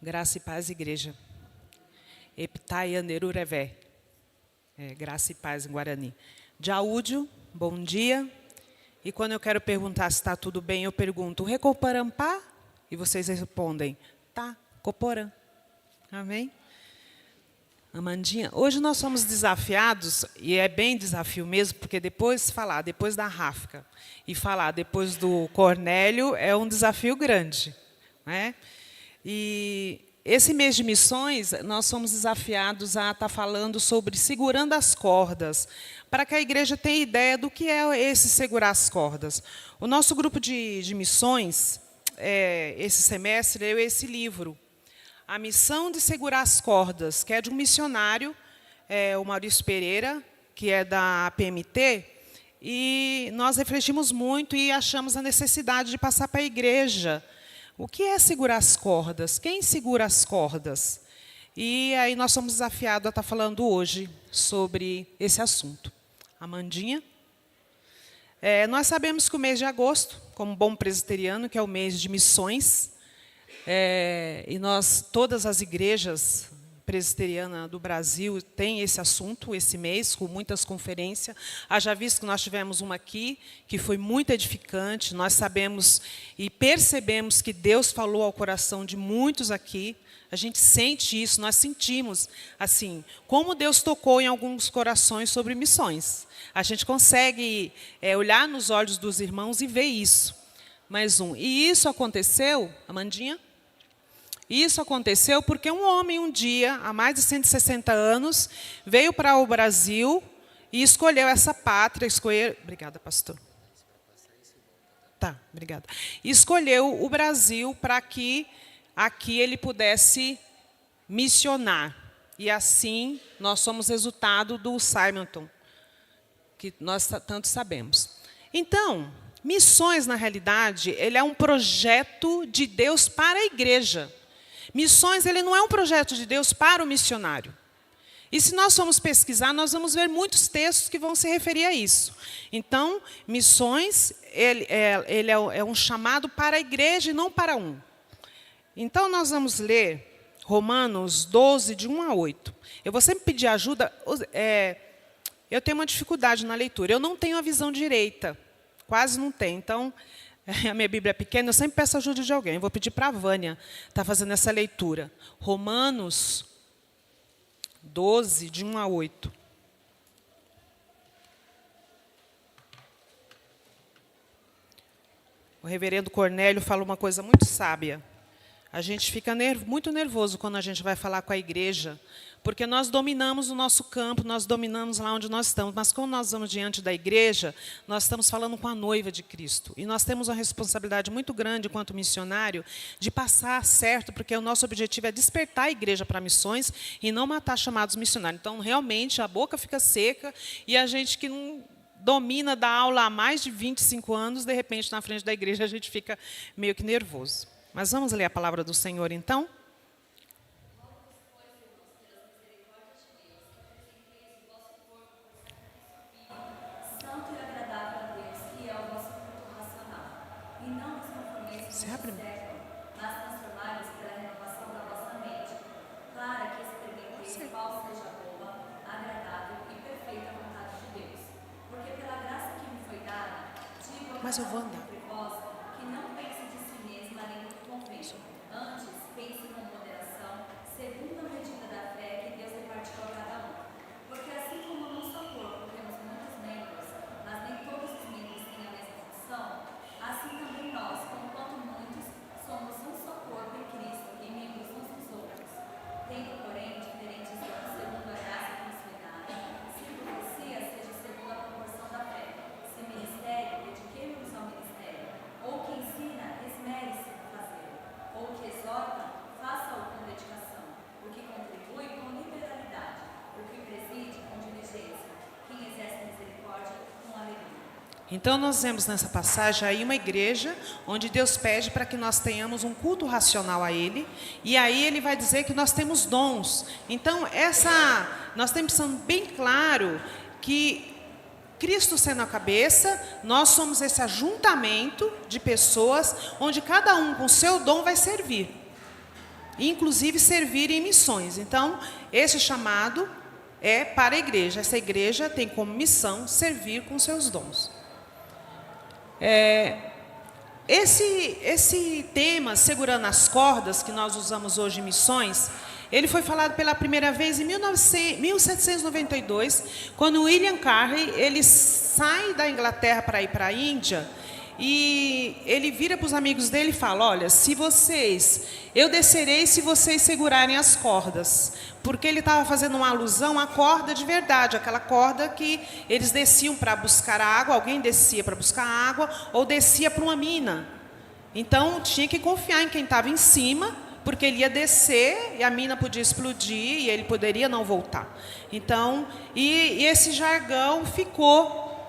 Graça e paz, igreja. Epitai Anderurevé. Graça e paz em Guarani. Jaúdio, bom dia. E quando eu quero perguntar se está tudo bem, eu pergunto, recoporampá? E vocês respondem, tá, coporã. Amém? Amandinha, hoje nós somos desafiados, e é bem desafio mesmo, porque depois da Ráfica, e falar depois do Cornélio, é um desafio grande. Né? E esse mês de missões, nós somos desafiados a estar falando sobre segurando as cordas, para que a igreja tenha ideia do que é esse segurar as cordas. O nosso grupo de missões, esse semestre, leu esse livro, A Missão de Segurar as Cordas, que é de um missionário, o Maurício Pereira, que é da PMT, e nós refletimos muito e achamos a necessidade de passar para a igreja. O que é segurar as cordas? Quem segura as cordas? E aí nós somos desafiados a estar falando hoje sobre esse assunto. Amandinha? Nós sabemos que o mês de agosto, como bom presbiteriano, que é o mês de missões, e todas as igrejas presbiterianas do Brasil têm esse assunto, esse mês, com muitas conferências. Haja visto que nós tivemos uma aqui, que foi muito edificante. Nós sabemos e percebemos que Deus falou ao coração de muitos aqui. A gente sente isso, nós sentimos, assim, como Deus tocou em alguns corações sobre missões. A gente consegue olhar nos olhos dos irmãos e ver isso. Mais um. E isso aconteceu, Amandinha? Isso aconteceu porque um homem, um dia, há mais de 160 anos, veio para o Brasil e escolheu essa pátria. Obrigada, pastor. Tá, obrigada. Escolheu o Brasil para que aqui ele pudesse missionar. E assim, nós somos resultado do Simonton, que nós tanto sabemos. Então, missões, na realidade, ele é um projeto de Deus para a igreja. Missões, ele não é um projeto de Deus para o missionário. E se nós formos pesquisar, nós vamos ver muitos textos que vão se referir a isso. Então, missões, ele é um chamado para a igreja e não para um. Então, nós vamos ler Romanos 12, de 1 a 8. Eu vou sempre pedir ajuda. Eu tenho uma dificuldade na leitura. Eu não tenho a visão direita. Quase não tenho. Então, a minha Bíblia é pequena, eu sempre peço ajuda de alguém. Eu vou pedir para a Vânia estar fazendo essa leitura. Romanos 12, de 1 a 8. O reverendo Cornélio fala uma coisa muito sábia. A gente fica muito nervoso quando a gente vai falar com a igreja, porque nós dominamos o nosso campo, nós dominamos lá onde nós estamos, mas quando nós vamos diante da igreja, nós estamos falando com a noiva de Cristo. E nós temos uma responsabilidade muito grande, enquanto missionário, de passar certo, porque o nosso objetivo é despertar a igreja para missões e não matar chamados missionários. Então, realmente, a boca fica seca e a gente que não domina da aula há mais de 25 anos, de repente, na frente da igreja, a gente fica meio que nervoso. Mas vamos ler a palavra do Senhor, então? Santo e agradável a Deus, que é o vosso culto racional. E não vos conformeis com este século, mas transformai-vos pela renovação da vossa mente, para que experimenteis qual seja a boa, agradável e perfeita vontade de Deus. Porque pela graça que me foi dada, digo a cada um entre vós que não pense de si mesmo além do que convém. Antes, pense com moderação, segundo a medida da fé que Deus repartiu a cada um. Porque assim como num só corpo temos muitos membros, mas nem todos os membros têm a mesma função, assim também nós, conquanto muitos, somos um só corpo em Cristo e membros uns dos outros. Tendo, porém, diferentes dons segundo a graça que nos foi dada, se profecia seja segundo a proporção da fé, se ministério, dediquemos-nos ao ministério, ou que ensina, esmere-se no fazer, ou que exorta, faça-o com dedicação, o que contribui com liberalidade, o que preside com diligência, quem exerce misericórdia com alegria. Então, nós vemos nessa passagem aí uma igreja onde Deus pede para que nós tenhamos um culto racional a Ele, e aí Ele vai dizer que nós temos dons. Então, nós temos que ser bem claro que Cristo sendo a cabeça, nós somos esse ajuntamento de pessoas onde cada um com seu dom vai servir. inclusive servir em missões. Então, esse chamado é para a igreja. Essa igreja tem como missão servir com seus dons. Esse tema, segurando as cordas, que nós usamos hoje em missões, ele foi falado pela primeira vez em 1792, quando William Carey ele sai da Inglaterra para ir para a Índia, e ele vira para os amigos dele e fala: olha, eu descerei se vocês segurarem as cordas. Porque ele estava fazendo uma alusão à corda de verdade, aquela corda que eles desciam para buscar água, alguém descia para buscar água, ou descia para uma mina. Então, tinha que confiar em quem estava em cima, porque ele ia descer e a mina podia explodir e ele poderia não voltar. Então, e esse jargão ficou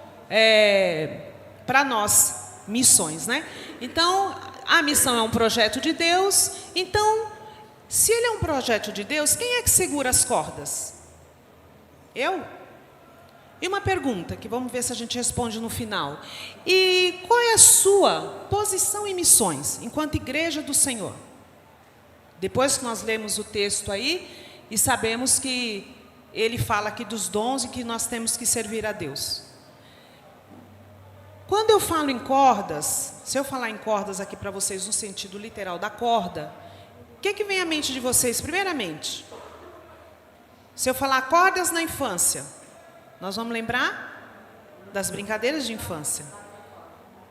para nós, missões, né? Então, a missão é um projeto de Deus. Então, se ele é um projeto de Deus, quem é que segura as cordas? Eu? E uma pergunta, que vamos ver se a gente responde no final. E qual é a sua posição em missões, enquanto igreja do Senhor? Depois que nós lemos o texto aí, e sabemos que ele fala aqui dos dons e que nós temos que servir a Deus. Quando eu falo em cordas, se eu falar em cordas aqui para vocês no sentido literal da corda, o que vem à mente de vocês, primeiramente? Se eu falar cordas na infância, nós vamos lembrar das brincadeiras de infância.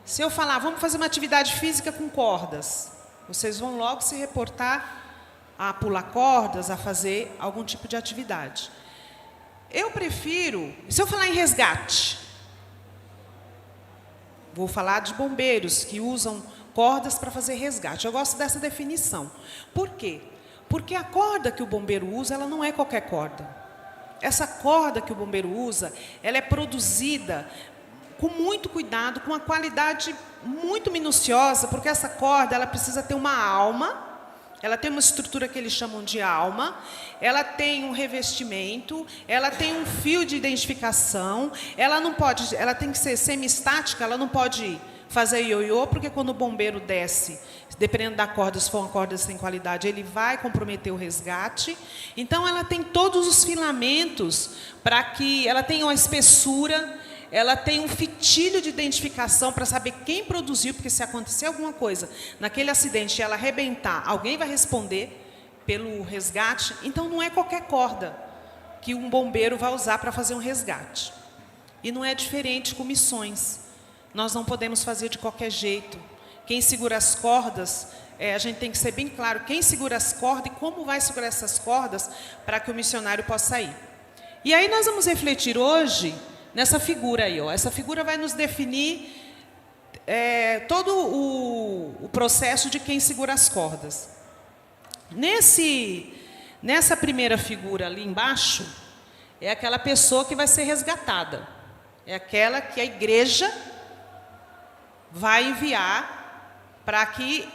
Se eu falar, vamos fazer uma atividade física com cordas, vocês vão logo se reportar a pular cordas, a fazer algum tipo de atividade. Eu prefiro, se eu falar em resgate, vou falar de bombeiros que usam cordas para fazer resgate. Eu gosto dessa definição. Por quê? Porque a corda que o bombeiro usa, ela não é qualquer corda. Essa corda que o bombeiro usa, ela é produzida com muito cuidado, com uma qualidade muito minuciosa, porque essa corda ela precisa ter uma alma, ela tem uma estrutura que eles chamam de alma, ela tem um revestimento, ela tem um fio de identificação, ela tem que ser semi-estática, ela não pode fazer ioiô, porque quando o bombeiro desce, dependendo da corda, se for uma corda sem qualidade, ele vai comprometer o resgate. Então, ela tem todos os filamentos para que ela tenha uma espessura, ela tem um fitilho de identificação para saber quem produziu, porque se acontecer alguma coisa naquele acidente e ela arrebentar, alguém vai responder pelo resgate. Então, não é qualquer corda que um bombeiro vai usar para fazer um resgate. E não é diferente com missões. Nós não podemos fazer de qualquer jeito. Quem segura as cordas, a gente tem que ser bem claro quem segura as cordas e como vai segurar essas cordas para que o missionário possa ir. E aí nós vamos refletir hoje nessa figura aí. Essa figura vai nos definir todo o processo de quem segura as cordas. Nessa primeira figura ali embaixo, é aquela pessoa que vai ser resgatada. É aquela que a igreja vai enviar para que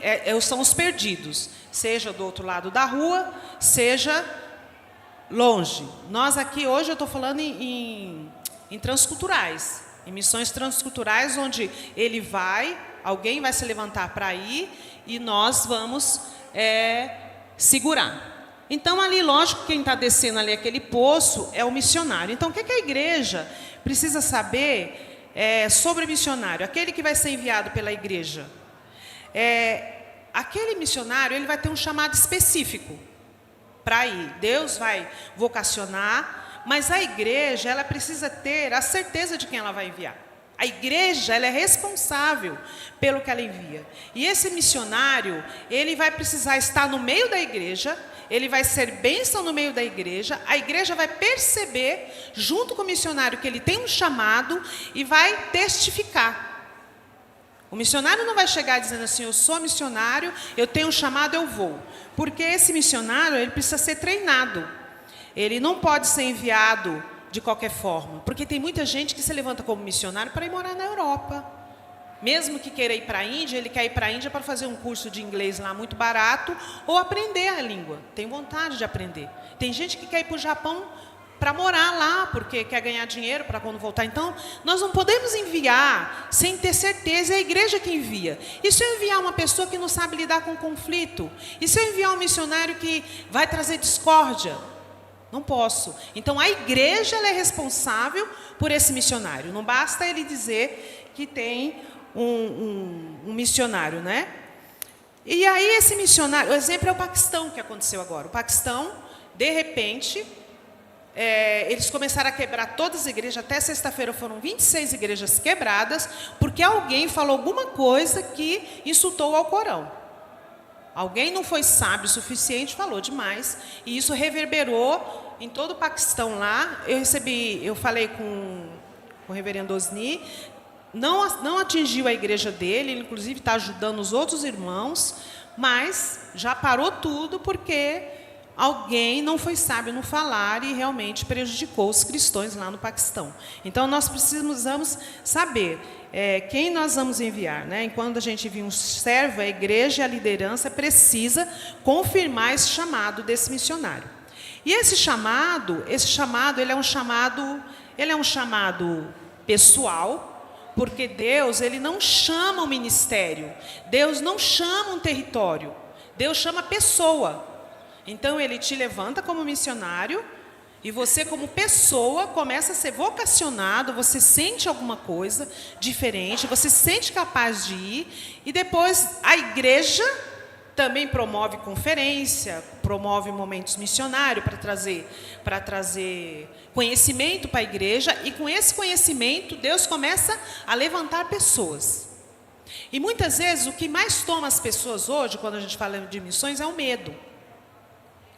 são os perdidos, seja do outro lado da rua, seja longe. Nós aqui hoje eu estou falando em transculturais, em missões transculturais, onde alguém vai se levantar para ir e nós vamos segurar. Então, ali, lógico, quem está descendo ali aquele poço é o missionário. Então, o que a igreja precisa saber sobre o missionário? Aquele que vai ser enviado pela igreja. Aquele missionário ele vai ter um chamado específico para ir. Deus vai vocacionar, mas a igreja ela precisa ter a certeza de quem ela vai enviar. A igreja ela é responsável pelo que ela envia. E esse missionário, ele vai precisar estar no meio da igreja, ele vai ser bênção no meio da igreja, a igreja vai perceber, junto com o missionário, que ele tem um chamado e vai testificar. O missionário não vai chegar dizendo assim, eu sou missionário, eu tenho um chamado, eu vou. Porque esse missionário, ele precisa ser treinado. Ele não pode ser enviado de qualquer forma. Porque tem muita gente que se levanta como missionário para ir morar na Europa. Mesmo que queira ir para a Índia, ele quer ir para a Índia para fazer um curso de inglês lá muito barato ou aprender a língua. Tem vontade de aprender. Tem gente que quer ir para o Japão para morar lá, porque quer ganhar dinheiro para quando voltar. Então, nós não podemos enviar sem ter certeza, é a igreja que envia. E se eu enviar uma pessoa que não sabe lidar com conflito? E se eu enviar um missionário que vai trazer discórdia? Não posso. Então, a igreja ela é responsável por esse missionário. Não basta ele dizer que tem um missionário, né? E aí, esse missionário, o exemplo é o Paquistão que aconteceu agora. O Paquistão, de repente, eles começaram a quebrar todas as igrejas. Até sexta-feira foram 26 igrejas quebradas, porque alguém falou alguma coisa que insultou o Alcorão. Alguém não foi sábio o suficiente, falou demais, e isso reverberou em todo o Paquistão lá. Eu falei com o reverendo Osni, não atingiu a igreja dele, ele inclusive está ajudando os outros irmãos, mas já parou tudo porque alguém não foi sábio no falar e realmente prejudicou os cristãos lá no Paquistão. Então, nós precisamos saber quem nós vamos enviar, né? Enquanto a gente envia um servo, a igreja e a liderança precisa confirmar esse chamado desse missionário. E esse chamado ele é um chamado pessoal, porque Deus ele não chama um ministério, Deus não chama um território, Deus chama pessoa. Então, ele te levanta como missionário e você, como pessoa, começa a ser vocacionado, você sente alguma coisa diferente, você se sente capaz de ir, e depois a igreja também promove conferência, promove momentos missionários para trazer conhecimento para a igreja, e com esse conhecimento, Deus começa a levantar pessoas. E muitas vezes, o que mais toma as pessoas hoje, quando a gente fala de missões, é o medo.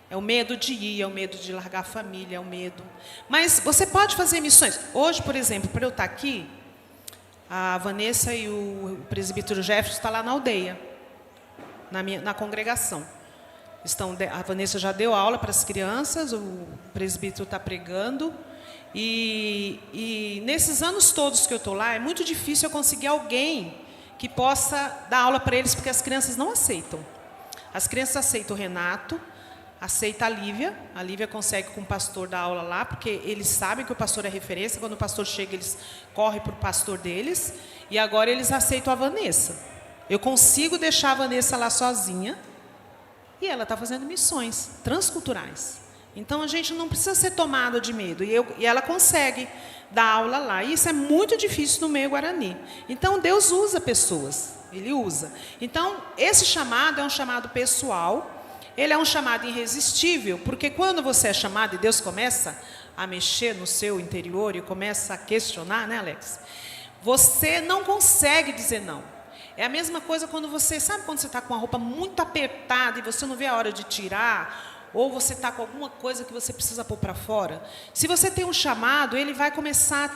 É o medo de ir, é o medo de largar a família, é o medo. Mas você pode fazer missões. Hoje, por exemplo, para eu estar aqui, a Vanessa e o presbítero Jefferson estão lá na aldeia, na congregação. A Vanessa já deu aula para as crianças, o presbítero está pregando. E nesses anos todos que eu estou lá, é muito difícil eu conseguir alguém que possa dar aula para eles, porque as crianças não aceitam. As crianças aceitam o Renato, aceita a Lívia consegue com o pastor dar aula lá, porque eles sabem que o pastor é referência, quando o pastor chega, eles correm para o pastor deles, e agora eles aceitam a Vanessa. Eu consigo deixar a Vanessa lá sozinha, e ela está fazendo missões transculturais. Então, a gente não precisa ser tomado de medo, e ela consegue dar aula lá, e isso é muito difícil no meio guarani. Então, Deus usa pessoas, Ele usa. Então, esse chamado é um chamado pessoal. Ele é um chamado irresistível, porque quando você é chamado e Deus começa a mexer no seu interior e começa a questionar, né, Alex? Você não consegue dizer não. É a mesma coisa quando você está com uma roupa muito apertada e você não vê a hora de tirar, ou você está com alguma coisa que você precisa pôr para fora. Se você tem um chamado, ele vai começar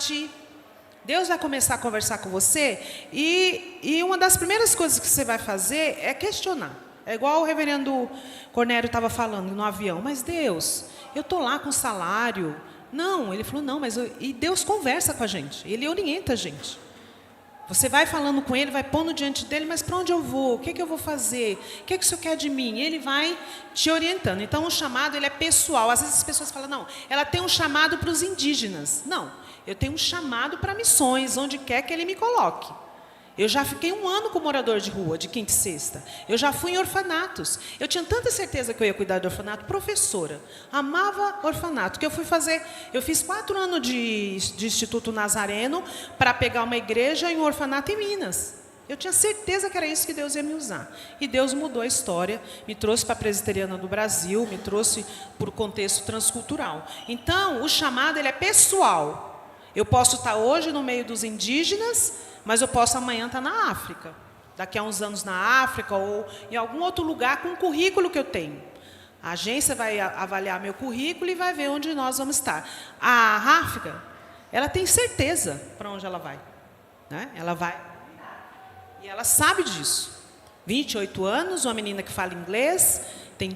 Deus vai começar a conversar com você, e uma das primeiras coisas que você vai fazer é questionar. É igual o reverendo Cornélio estava falando no avião. Mas Deus, eu estou lá com salário. Não, ele falou, não, e Deus conversa com a gente. Ele orienta a gente. Você vai falando com ele, vai pondo diante dele, mas para onde eu vou? O que eu vou fazer? O que o senhor quer de mim? Ele vai te orientando. Então, o chamado ele é pessoal. Às vezes as pessoas falam, não, ela tem um chamado para os indígenas. Não, eu tenho um chamado para missões, onde quer que ele me coloque. Eu já fiquei 1 ano com morador de rua, de quinta e sexta. Eu já fui em orfanatos. Eu tinha tanta certeza que eu ia cuidar de orfanato. Professora, amava orfanato. Que eu fiz 4 anos de Instituto Nazareno para pegar uma igreja e um orfanato em Minas. Eu tinha certeza que era isso que Deus ia me usar. E Deus mudou a história, me trouxe para a Presbiteriana do Brasil, me trouxe para o contexto transcultural. Então, o chamado ele é pessoal. Eu posso estar hoje no meio dos indígenas, mas eu posso amanhã estar na África, daqui a uns anos na África ou em algum outro lugar com o currículo que eu tenho. A agência vai avaliar meu currículo e vai ver onde nós vamos estar. A África, ela tem certeza para onde ela vai, né? Ela vai, e ela sabe disso. 28 anos, uma menina que fala inglês,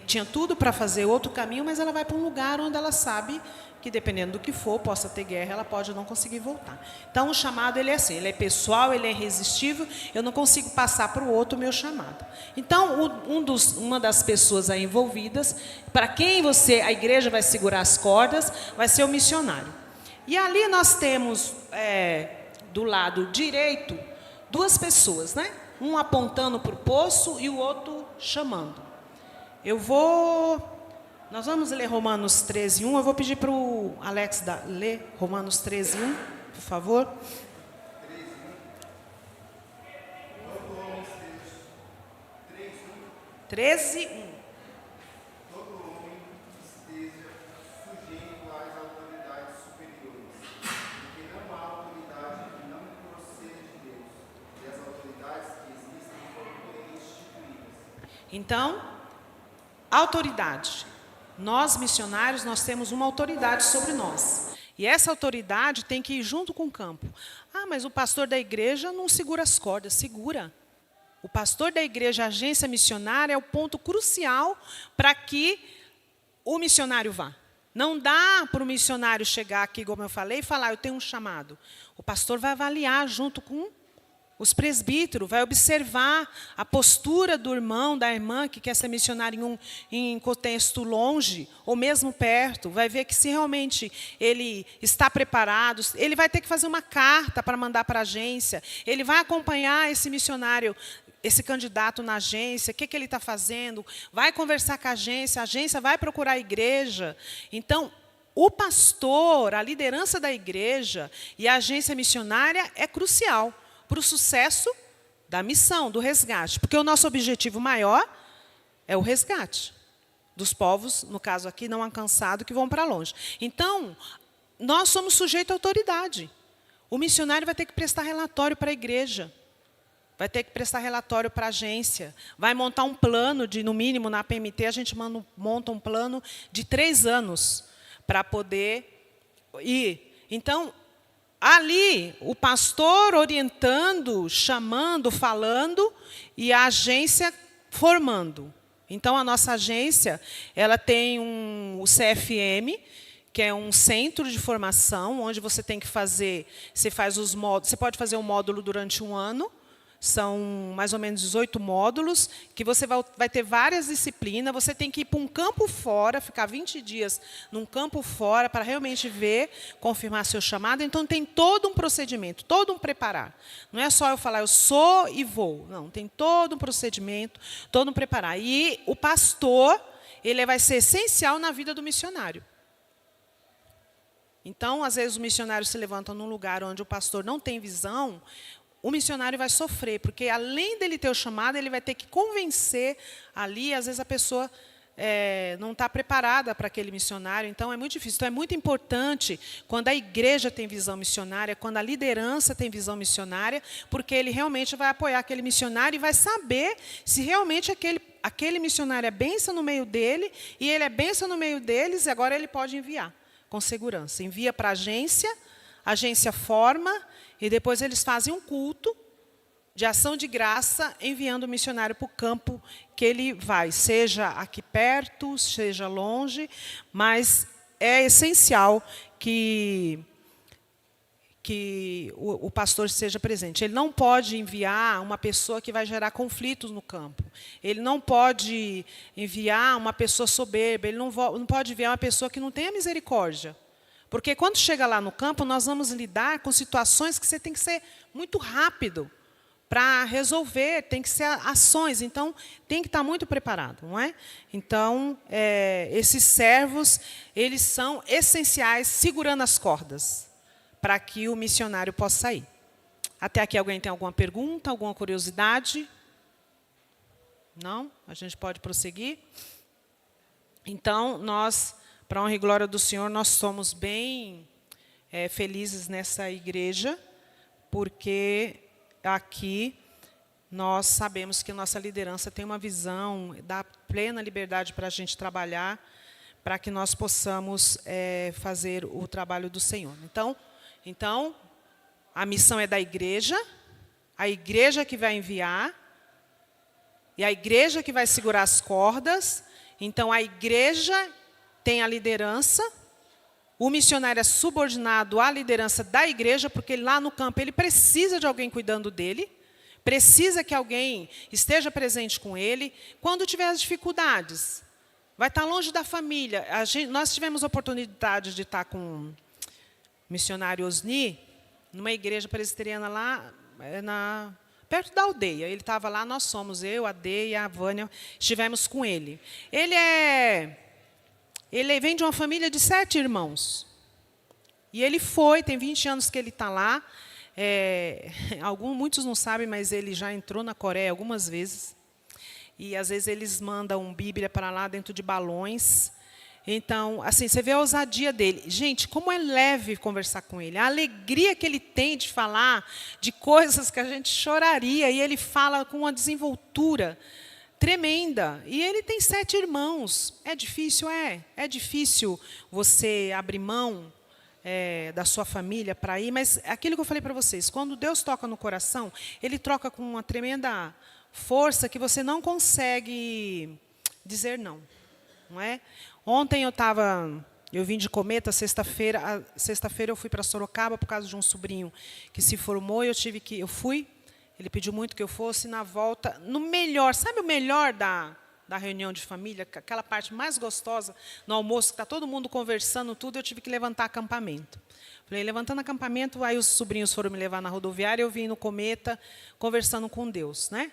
tinha tudo para fazer outro caminho, mas ela vai para um lugar onde ela sabe que dependendo do que for, possa ter guerra, ela pode não conseguir voltar. Então, o chamado, ele é assim, ele é pessoal, ele é irresistível, eu não consigo passar para o outro o meu chamado. Então, uma das pessoas aí envolvidas, para quem a igreja vai segurar as cordas, vai ser o missionário. E ali nós temos, do lado direito, duas pessoas, né? Um apontando para o poço e o outro chamando. Nós vamos ler Romanos 13, 1. Eu vou pedir para o Alex ler Romanos 13, 1, por favor. 13, 1. Todo homem esteja sujeito às autoridades superiores, porque não há autoridade que não proceda de Deus, e as autoridades que existem foram instituídas. Então, autoridade. Nós, missionários, nós temos uma autoridade sobre nós. E essa autoridade tem que ir junto com o campo. Ah, mas o pastor da igreja não segura as cordas. Segura. O pastor da igreja, a agência missionária, é o ponto crucial para que o missionário vá. Não dá para o missionário chegar aqui, como eu falei, e falar, eu tenho um chamado. O pastor vai avaliar junto com os presbíteros, vai observar a postura do irmão, da irmã, que quer ser missionário em contexto longe, ou mesmo perto, vai ver que se realmente ele está preparado, ele vai ter que fazer uma carta para mandar para a agência, ele vai acompanhar esse missionário, esse candidato na agência, o que ele está fazendo, vai conversar com a agência vai procurar a igreja. Então, o pastor, a liderança da igreja e a agência missionária é crucial para o sucesso da missão, do resgate. Porque o nosso objetivo maior é o resgate dos povos, no caso aqui, não alcançados, que vão para longe. Então, nós somos sujeitos à autoridade. O missionário vai ter que prestar relatório para a igreja, vai ter que prestar relatório para a agência, vai montar um plano no mínimo, na PMT, a gente monta um plano de 3 anos para poder ir. Então, ali, o pastor orientando, chamando, falando, e a agência formando. Então, a nossa agência, ela tem o CFM, que é um centro de formação, onde você tem que fazer, você faz os módulos, você pode fazer um módulo durante 1 ano, são mais ou menos 18 módulos, que você vai ter várias disciplinas, você tem que ir para um campo fora, ficar 20 dias num campo fora, para realmente ver, confirmar seu chamado. Então, tem todo um procedimento, todo um preparar. Não é só eu falar, eu sou e vou. Não, tem todo um procedimento, todo um preparar. E o pastor, ele vai ser essencial na vida do missionário. Então, às vezes, o missionário se levanta num lugar onde o pastor não tem visão, o missionário vai sofrer, porque, além dele ter o chamado, ele vai ter que convencer ali, às vezes a pessoa não está preparada para aquele missionário, então é muito difícil. Então, é muito importante, quando a igreja tem visão missionária, quando a liderança tem visão missionária, porque ele realmente vai apoiar aquele missionário e vai saber se realmente aquele missionário é bênção no meio dele, e ele é bênção no meio deles, e agora ele pode enviar com segurança. Envia para a agência forma, e depois eles fazem um culto de ação de graça, enviando o missionário para o campo que ele vai, seja aqui perto, seja longe, mas é essencial que o pastor esteja presente. Ele não pode enviar uma pessoa que vai gerar conflitos no campo. Ele não pode enviar uma pessoa soberba, ele não pode enviar uma pessoa que não tenha misericórdia. Porque quando chega lá no campo, nós vamos lidar com situações que você tem que ser muito rápido para resolver, tem que ser ações. Então, tem que estar muito preparado, não é? Então, esses servos, eles são essenciais, segurando as cordas, para que o missionário possa sair. Até aqui, alguém tem alguma pergunta, alguma curiosidade? Não? A gente pode prosseguir? Então, nós, para a honra e glória do Senhor, nós somos bem felizes nessa igreja, porque aqui nós sabemos que nossa liderança tem uma visão, dá plena liberdade para a gente trabalhar, para que nós possamos fazer o trabalho do Senhor. Então, a missão é da igreja, a igreja que vai enviar, e a igreja que vai segurar as cordas. Então, a igreja tem a liderança, O missionário é subordinado à liderança da igreja, porque lá no campo ele precisa de alguém cuidando dele, precisa que alguém esteja presente com ele. Quando tiver as dificuldades, vai estar longe da família. Nós tivemos oportunidade de estar com o missionário Osni, numa igreja presbiteriana lá, perto da aldeia. Ele estava lá, nós somos, eu, a Dê e a Vânia, estivemos com ele. Ele vem de uma família de 7 irmãos. E ele tem 20 anos que ele está lá. Muitos não sabem, mas ele já entrou na Coreia algumas vezes. E, às vezes, eles mandam Bíblia para lá dentro de balões. Então, assim, você vê a ousadia dele. Gente, como é leve conversar com ele. A alegria que ele tem de falar de coisas que a gente choraria. E ele fala com uma desenvoltura tremenda. E ele tem 7 irmãos. É difícil? É difícil você abrir mão da sua família para ir. Mas aquilo que eu falei para vocês, quando Deus toca no coração, Ele troca com uma tremenda força que você não consegue dizer não. Não é? Ontem eu vim de Cometa, sexta-feira eu fui para Sorocaba por causa de um sobrinho que se formou e eu fui. Ele pediu muito que eu fosse, na volta, no melhor, sabe o melhor da reunião de família, aquela parte mais gostosa, no almoço, que está todo mundo conversando tudo, eu tive que levantar acampamento. Falei, levantando acampamento, aí os sobrinhos foram me levar na rodoviária, eu vim no Cometa, conversando com Deus, né?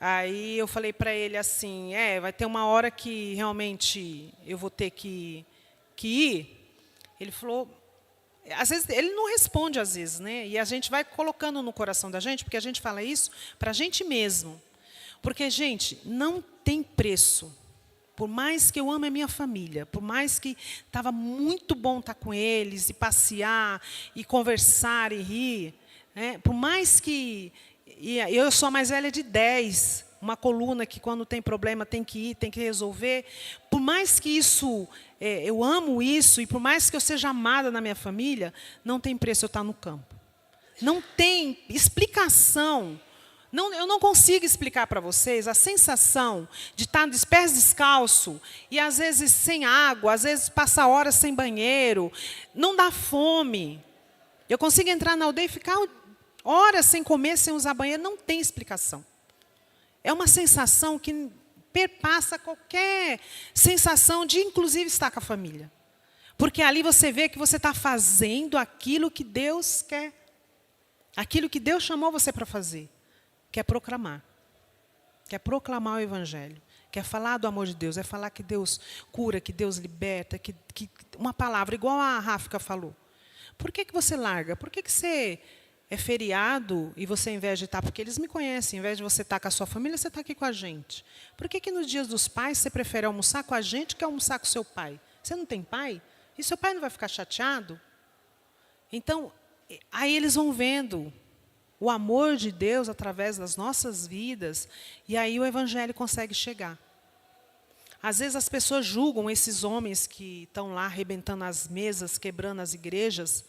Aí eu falei para ele assim, vai ter uma hora que realmente eu vou ter que ir. Ele falou, às vezes, ele não responde às vezes, né? E a gente vai colocando no coração da gente, porque a gente fala isso para a gente mesmo. Porque, gente, não tem preço. Por mais que eu ame a minha família, por mais que estava muito bom estar com eles, e passear, e conversar, e rir, né? Por mais que... eu sou a mais velha de 10, uma coluna que, quando tem problema, tem que ir, tem que resolver. Por mais que isso, eu amo isso, e por mais que eu seja amada na minha família, não tem preço eu estar no campo. Não tem explicação. Eu não consigo explicar para vocês a sensação de estar de pés descalço, e às vezes sem água, às vezes passar horas sem banheiro, não dá fome. Eu consigo entrar na aldeia e ficar horas sem comer, sem usar banheiro, não tem explicação. É uma sensação que perpassa qualquer sensação de, inclusive, estar com a família. Porque ali você vê que você está fazendo aquilo que Deus quer. Aquilo que Deus chamou você para fazer. Quer proclamar. Quer proclamar o Evangelho. Quer falar do amor de Deus. É falar que Deus cura, que Deus liberta. Que uma palavra, igual a Ráfica falou. Por que você larga? Por que você... é feriado e você, ao invés de estar... Porque eles me conhecem. Ao invés de você estar com a sua família, você está aqui com a gente. Por que nos dias dos pais você prefere almoçar com a gente que almoçar com o seu pai? Você não tem pai? E seu pai não vai ficar chateado? Então, aí eles vão vendo o amor de Deus através das nossas vidas, e aí o Evangelho consegue chegar. Às vezes as pessoas julgam esses homens que estão lá arrebentando as mesas, quebrando as igrejas.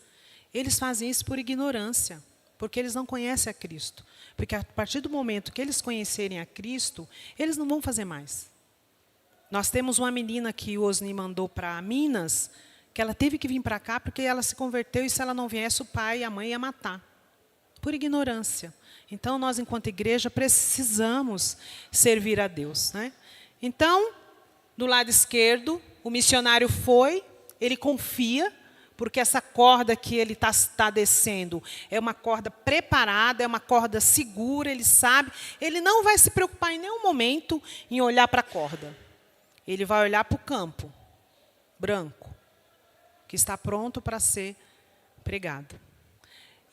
Eles fazem isso por ignorância, porque eles não conhecem a Cristo. Porque a partir do momento que eles conhecerem a Cristo, eles não vão fazer mais. Nós temos uma menina que o Osni mandou para Minas, que ela teve que vir para cá porque ela se converteu, e se ela não viesse, o pai e a mãe iam matar. Por ignorância. Então, nós, enquanto igreja, precisamos servir a Deus, né? Então, do lado esquerdo, o missionário ele confia, porque essa corda que ele está descendo é uma corda preparada, é uma corda segura, ele sabe. Ele não vai se preocupar em nenhum momento em olhar para a corda. Ele vai olhar para o campo branco, que está pronto para ser pregado.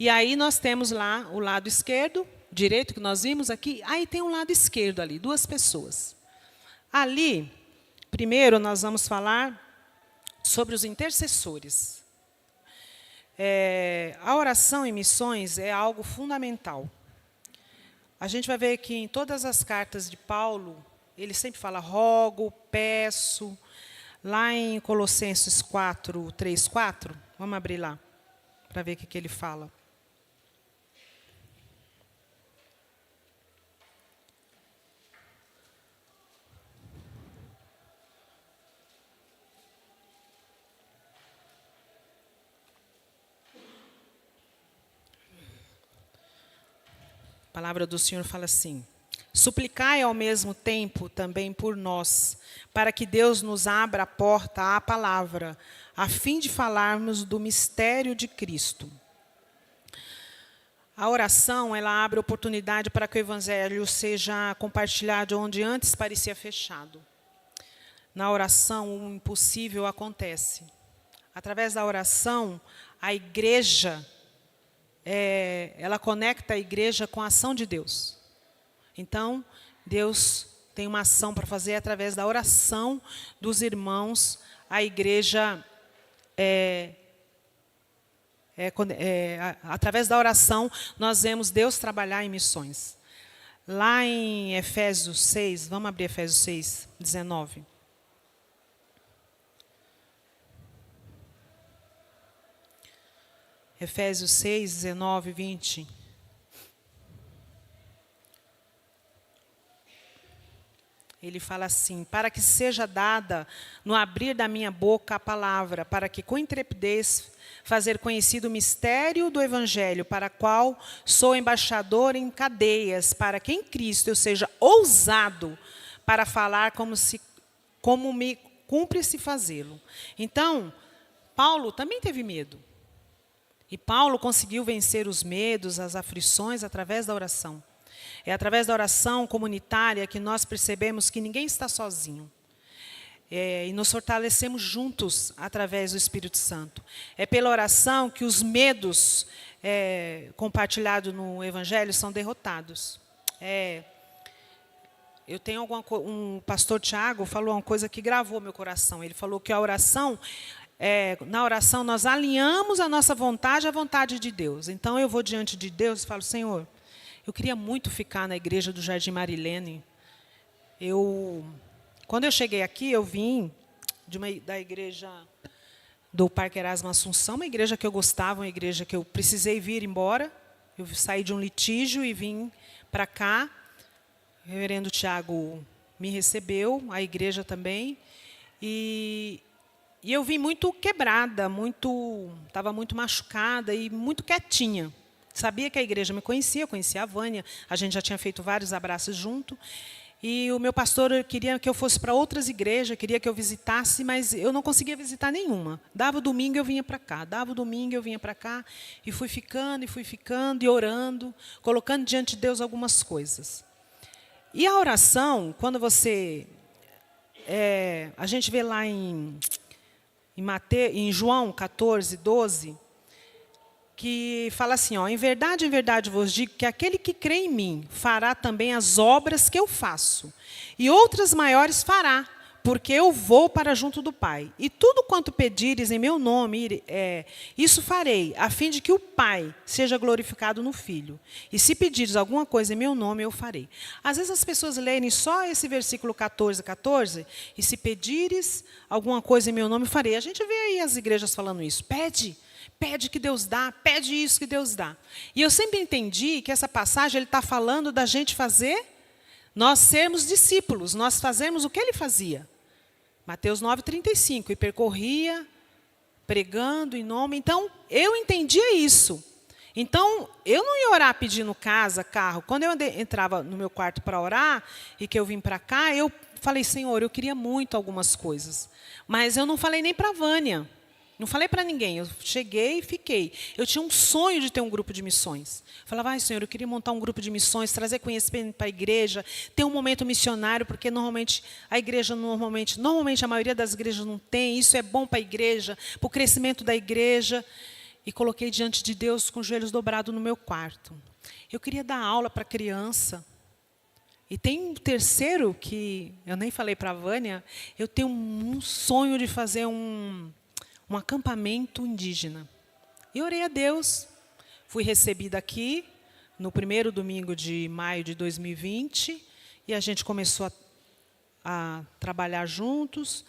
E aí nós temos lá o lado esquerdo, direito, que nós vimos aqui. Aí tem um lado esquerdo ali, 2 pessoas. Ali, primeiro, nós vamos falar sobre os intercessores. A oração em missões é algo fundamental. A gente vai ver que em todas as cartas de Paulo, ele sempre fala rogo, peço. Lá em Colossenses 4, 3, 4, vamos abrir lá, para ver o que ele fala. palavra do Senhor fala assim: suplicai ao mesmo tempo também por nós, para que Deus nos abra a porta à palavra, a fim de falarmos do mistério de Cristo. A oração, ela abre oportunidade para que o evangelho seja compartilhado onde antes parecia fechado. Na oração, o impossível acontece. Através da oração, a igreja, ela conecta a igreja com a ação de Deus. Então, Deus tem uma ação para fazer através da oração dos irmãos. A igreja, através da oração, nós vemos Deus trabalhar em missões. Lá em Efésios 6, vamos abrir Efésios 6, 19. Efésios 6, 19, 20. Ele fala assim: para que seja dada no abrir da minha boca a palavra, para que com intrepidez fazer conhecido o mistério do evangelho, para a qual sou embaixador em cadeias, para que em Cristo eu seja ousado para falar como me cumpre-se fazê-lo. Então, Paulo também teve medo. E Paulo conseguiu vencer os medos, as aflições, através da oração. É através da oração comunitária que nós percebemos que ninguém está sozinho. E nos fortalecemos juntos através do Espírito Santo. É pela oração que os medos compartilhados no Evangelho são derrotados. Eu tenho um pastor Tiago falou uma coisa que gravou meu coração. Ele falou que a oração... na oração, nós alinhamos a nossa vontade à vontade de Deus. Então, eu vou diante de Deus e falo: Senhor, eu queria muito ficar na igreja do Jardim Marilene. Quando eu cheguei aqui, eu vim da igreja do Parque Erasmo Assunção, uma igreja que eu gostava, uma igreja que eu precisei vir embora. Eu saí de um litígio e vim para cá. O reverendo Tiago me recebeu, a igreja também. E eu vim muito quebrada, estava muito machucada e muito quietinha. Sabia que a igreja me conhecia, eu conhecia a Vânia, a gente já tinha feito vários abraços junto. E o meu pastor queria que eu fosse para outras igrejas, queria que eu visitasse, mas eu não conseguia visitar nenhuma. Dava o domingo, eu vinha para cá. Dava o domingo, eu vinha para cá. E fui ficando, e orando, colocando diante de Deus algumas coisas. E a oração, quando a gente vê lá em João 14, 12, que fala assim: em verdade vos digo que aquele que crê em mim fará também as obras que eu faço, e outras maiores fará, porque eu vou para junto do Pai. E tudo quanto pedires em meu nome, isso farei, a fim de que o Pai seja glorificado no Filho. E se pedires alguma coisa em meu nome, eu farei. Às vezes as pessoas leem só esse versículo 14, e se pedires alguma coisa em meu nome, eu farei. A gente vê aí as igrejas falando isso: pede que Deus dá, pede isso que Deus dá. E eu sempre entendi que essa passagem ele está falando da gente fazer, nós sermos discípulos, nós fazemos o que ele fazia. Mateus 9,35, e percorria pregando em nome. Então, eu entendia isso. Então, eu não ia orar pedindo casa, carro. Quando eu entrava no meu quarto para orar, e que eu vim para cá, eu falei: Senhor, eu queria muito algumas coisas. Mas eu não falei nem para a Vânia. Não falei para ninguém, eu cheguei e fiquei. Eu tinha um sonho de ter um grupo de missões. Eu falava: Senhor, eu queria montar um grupo de missões, trazer conhecimento para a igreja, ter um momento missionário, porque normalmente a igreja, normalmente a maioria das igrejas não tem. Isso é bom para a igreja, para o crescimento da igreja. E coloquei diante de Deus com os joelhos dobrados no meu quarto. Eu queria dar aula para criança. E tem um terceiro que eu nem falei para a Vânia. Eu tenho um sonho de fazer um acampamento indígena. E orei a Deus. Fui recebida aqui no primeiro domingo de maio de 2020 e a gente começou a trabalhar juntos.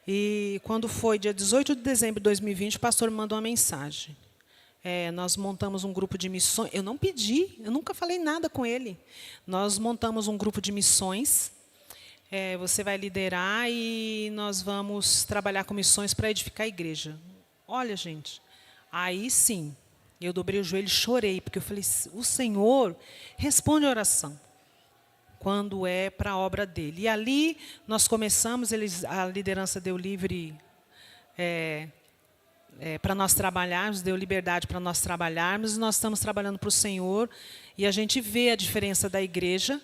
E quando foi dia 18 de dezembro de 2020, o pastor me mandou uma mensagem. Nós montamos um grupo de missões. Eu não pedi, eu nunca falei nada com ele. Nós montamos um grupo de missões. Você vai liderar e nós vamos trabalhar com missões para edificar a igreja. Olha, gente, aí sim, Eu dobrei o joelho e chorei, porque eu falei, o Senhor responde a oração quando é para a obra dele. E ali nós começamos, a liderança deu livre para nós trabalharmos, deu liberdade para nós trabalharmos, e nós estamos trabalhando para o Senhor, e a gente vê a diferença da igreja,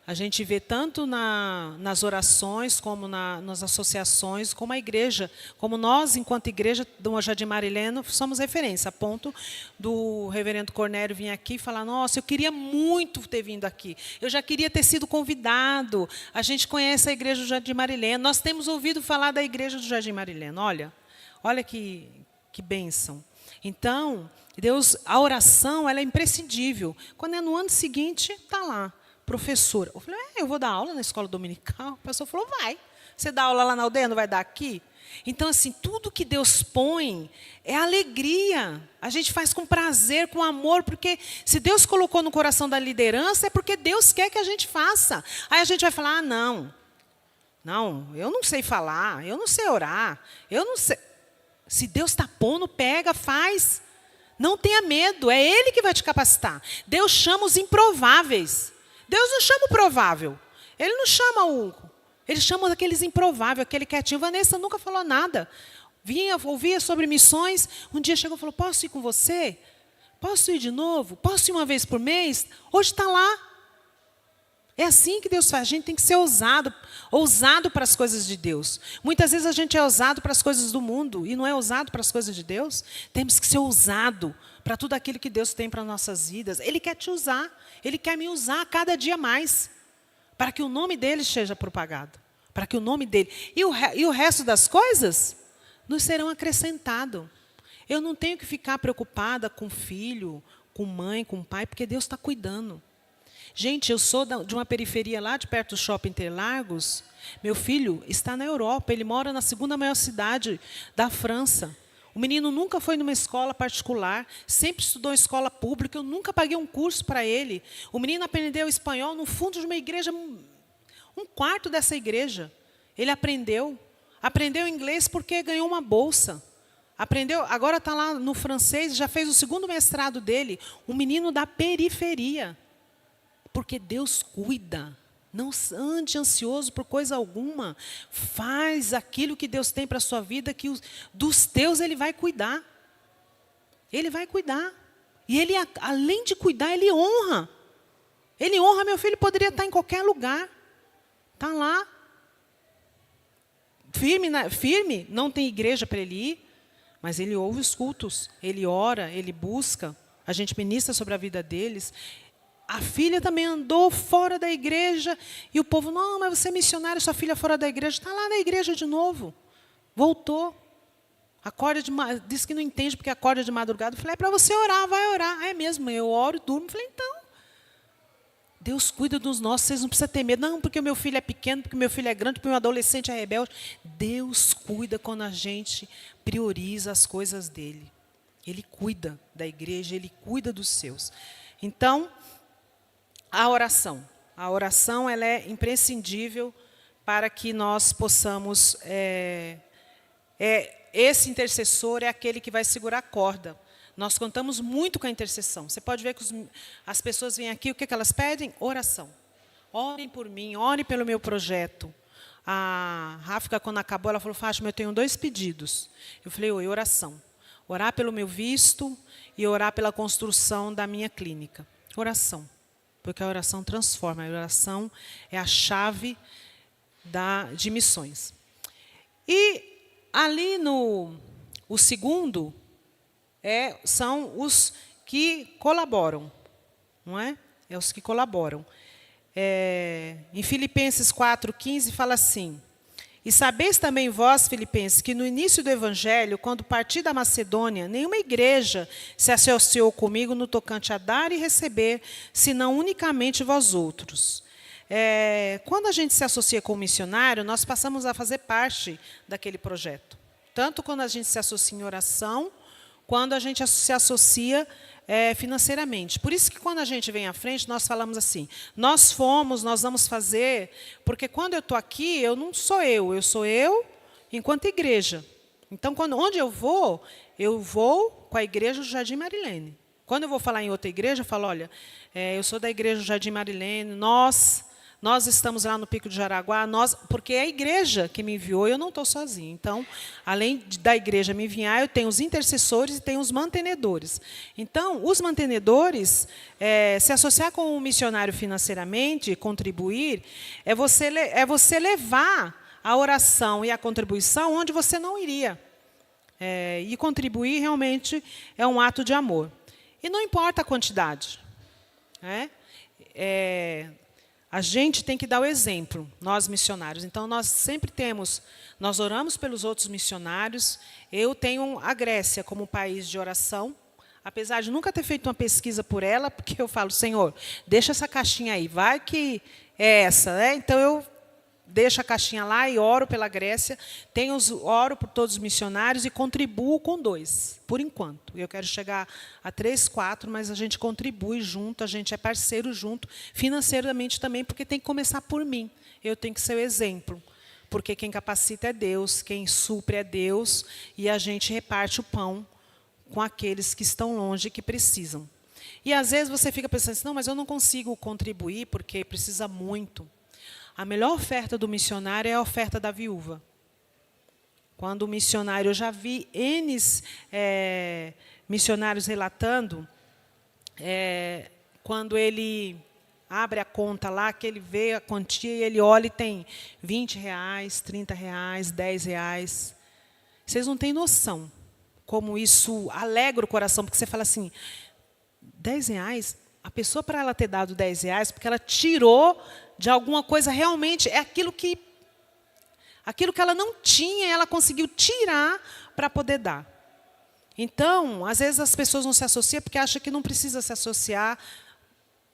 a gente vê tanto nas orações, como nas associações, como a igreja, como nós, enquanto igreja do Jardim Marileno, somos referência, a ponto do reverendo Cornélio vir aqui e falar, nossa, eu queria muito ter vindo aqui, eu já queria ter sido convidado, a gente conhece a igreja do Jardim Marileno, nós temos ouvido falar da igreja do Jardim Marileno, olha que bênção. Então, Deus, a oração ela é imprescindível. Quando é no ano seguinte, está lá. Professora. Eu falei, eu vou dar aula na escola dominical? O professor falou, vai. Você dá aula lá na aldeia, não vai dar aqui? Então, assim, tudo que Deus põe é alegria. A gente faz com prazer, com amor, porque se Deus colocou no coração da liderança, é porque Deus quer que a gente faça. Aí a gente vai falar, não, eu não sei falar, eu não sei orar, eu não sei. Se Deus está pondo, pega, faz. Não tenha medo, é Ele que vai te capacitar. Deus chama os improváveis. Deus não chama o provável. Ele não chama Ele chama aqueles improváveis, aquele quietinho. Vanessa nunca falou nada. Ouvia sobre missões. Um dia chegou e falou, posso ir com você? Posso ir de novo? Posso ir uma vez por mês? Hoje está lá. É assim que Deus faz. A gente tem que ser ousado para as coisas de Deus. Muitas vezes a gente é ousado para as coisas do mundo e não é ousado para as coisas de Deus. Temos que ser ousado para tudo aquilo que Deus tem para as nossas vidas. Ele quer te usar. Ele quer me usar cada dia mais, para que o nome dele seja propagado, para que o nome dele... E o resto das coisas nos serão acrescentados. Eu não tenho que ficar preocupada com filho, com mãe, com pai, porque Deus está cuidando. Gente, eu sou de uma periferia lá de perto do Shopping Interlagos. Meu filho está na Europa, ele mora na segunda maior cidade da França. O menino nunca foi numa escola particular, sempre estudou em escola pública, eu nunca paguei um curso para ele. O menino aprendeu espanhol no fundo de uma igreja, um quarto dessa igreja. Ele aprendeu inglês porque ganhou uma bolsa. Aprendeu, agora está lá no francês, já fez o 2º mestrado dele, um menino da periferia. Porque Deus cuida. Não ande ansioso por coisa alguma. Faz aquilo que Deus tem para a sua vida, que dos teus Ele vai cuidar. Ele vai cuidar. E Ele, além de cuidar, Ele honra. Ele honra, meu filho poderia estar em qualquer lugar. Está lá. Firme, não tem igreja para ele ir, mas ele ouve os cultos, ele ora, ele busca, a gente ministra sobre a vida deles. A filha também andou fora da igreja. E o povo, não, mas você é missionário, sua filha fora da igreja. Está lá na igreja de novo. Voltou. Disse que não entende porque acorda de madrugada. Eu falei, é para você orar, vai orar. É mesmo, eu oro e durmo. Eu falei, então, Deus cuida dos nossos, vocês não precisam ter medo. Não, porque o meu filho é pequeno, porque o meu filho é grande, porque o meu adolescente é rebelde. Deus cuida quando a gente prioriza as coisas dele. Ele cuida da igreja, Ele cuida dos seus. Então, a oração ela é imprescindível para que nós possamos... esse intercessor é aquele que vai segurar a corda. Nós contamos muito com a intercessão. Você pode ver que as pessoas vêm aqui, o que elas pedem? Oração. Orem por mim, orem pelo meu projeto. A Ráfica, quando acabou, ela falou, Fátima, eu tenho 2 pedidos. Eu falei, oração. Orar pelo meu visto e orar pela construção da minha clínica. Oração. Porque a oração transforma, a oração é a chave de missões. E ali o segundo são os que colaboram, não é? É os que colaboram. Em Filipenses 4,15 fala assim, e sabeis também vós, filipenses, que no início do Evangelho, quando parti da Macedônia, nenhuma igreja se associou comigo no tocante a dar e receber, senão unicamente vós outros. Quando a gente se associa com o missionário, nós passamos a fazer parte daquele projeto. Tanto quando a gente se associa em oração, quando a gente se associa financeiramente. Por isso que quando a gente vem à frente, nós falamos assim, nós vamos fazer, porque quando eu estou aqui, eu não sou eu sou eu enquanto igreja. Então, onde eu vou com a igreja do Jardim Marilene. Quando eu vou falar em outra igreja, eu falo, olha, eu sou da igreja do Jardim Marilene, nós estamos lá no Pico de Jaraguá, porque é a igreja que me enviou e eu não estou sozinha. Então, além da igreja me enviar, eu tenho os intercessores e tenho os mantenedores. Então, os mantenedores, se associar com o missionário financeiramente, contribuir, é você levar a oração e a contribuição onde você não iria. E contribuir realmente é um ato de amor. E não importa a quantidade. A gente tem que dar o exemplo, nós missionários. Então, nós oramos pelos outros missionários. Eu tenho a Grécia como país de oração, apesar de nunca ter feito uma pesquisa por ela, porque eu falo, Senhor, deixa essa caixinha aí, vai que é essa, né? Então, eu deixo a caixinha lá e oro pela Grécia, oro por todos os missionários e contribuo com 2, por enquanto. Eu quero chegar a 3, 4, mas a gente contribui junto, a gente é parceiro junto, financeiramente também, porque tem que começar por mim. Eu tenho que ser o exemplo, porque quem capacita é Deus, quem supre é Deus, e a gente reparte o pão com aqueles que estão longe e que precisam. E, às vezes, você fica pensando assim, não, mas eu não consigo contribuir porque precisa muito. A melhor oferta do missionário é a oferta da viúva. Quando o missionário, eu já vi N missionários relatando, quando ele abre a conta lá, que ele vê a quantia e ele olha e tem R$20, R$30, R$10. Vocês não têm noção como isso alegra o coração, porque você fala assim, R$10, a pessoa, para ela ter dado R$10, porque ela tirou de alguma coisa, realmente é aquilo que ela não tinha, ela conseguiu tirar para poder dar. Então, às vezes as pessoas não se associam porque acham que não precisa se associar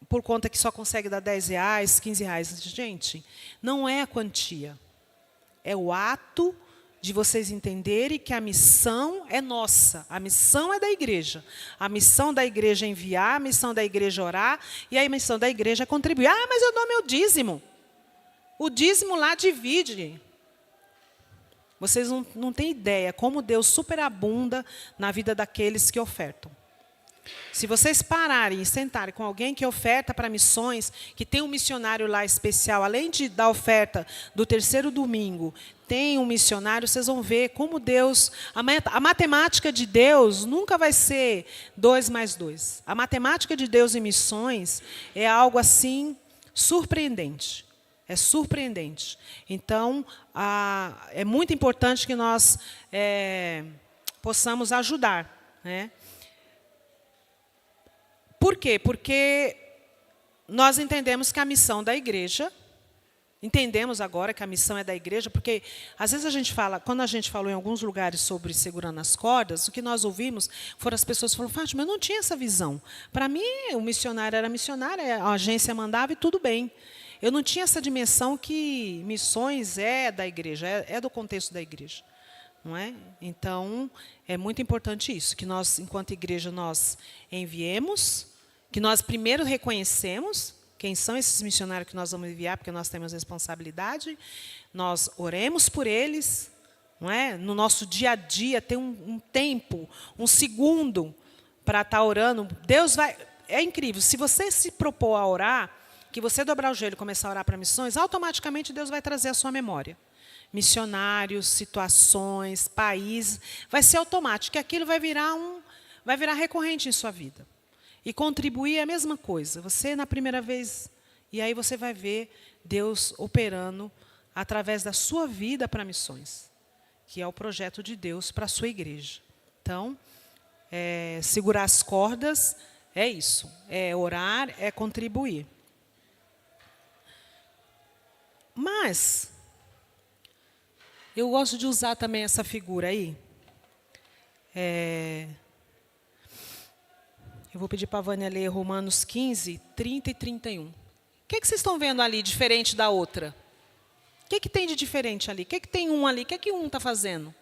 por conta que só consegue dar R$10, R$15. Gente, não é a quantia. É o ato de vocês entenderem que a missão é nossa, a missão é da igreja. A missão da igreja é enviar, a missão da igreja é orar, e a missão da igreja é contribuir. Ah, mas eu dou meu dízimo. O dízimo lá divide. Vocês não têm ideia como Deus superabunda na vida daqueles que ofertam. Se vocês pararem e sentarem com alguém que oferta para missões, que tem um missionário lá especial, além da oferta do terceiro domingo, tem um missionário, vocês vão ver como Deus... A matemática de Deus nunca vai ser 2 mais 2. A matemática de Deus em missões é algo assim surpreendente. É surpreendente. Então, é muito importante que nós possamos ajudar, né? Por quê? Porque nós entendemos que a missão da igreja, entendemos agora que a missão é da igreja, porque às vezes quando a gente falou em alguns lugares sobre segurando as cordas, o que nós ouvimos foram as pessoas que falaram, Fátima, eu não tinha essa visão. Para mim, o missionário era missionário, a agência mandava e tudo bem. Eu não tinha essa dimensão que missões é da igreja, é do contexto da igreja. Não é? Então, é muito importante isso, que nós, enquanto igreja, nós enviemos, que nós primeiro reconhecemos quem são esses missionários que nós vamos enviar, porque nós temos responsabilidade, nós oremos por eles, não é? No nosso dia a dia, tem um tempo, um segundo para estar orando. Deus vai... É incrível, se você se propor a orar, que você dobrar o joelho e começar a orar para missões, automaticamente Deus vai trazer a sua memória. Missionários, situações, países, vai ser automático, que aquilo vai virar recorrente em sua vida. E contribuir é a mesma coisa. Você, na primeira vez, e aí você vai ver Deus operando através da sua vida para missões, que é o projeto de Deus para a sua igreja. Então, segurar as cordas é isso, é orar, é contribuir. Mas eu gosto de usar também essa figura aí. Eu vou pedir para a Vânia ler Romanos 15, 30 e 31. O que vocês estão vendo ali diferente da outra? O que tem de diferente ali? O que tem um ali? O que um está fazendo?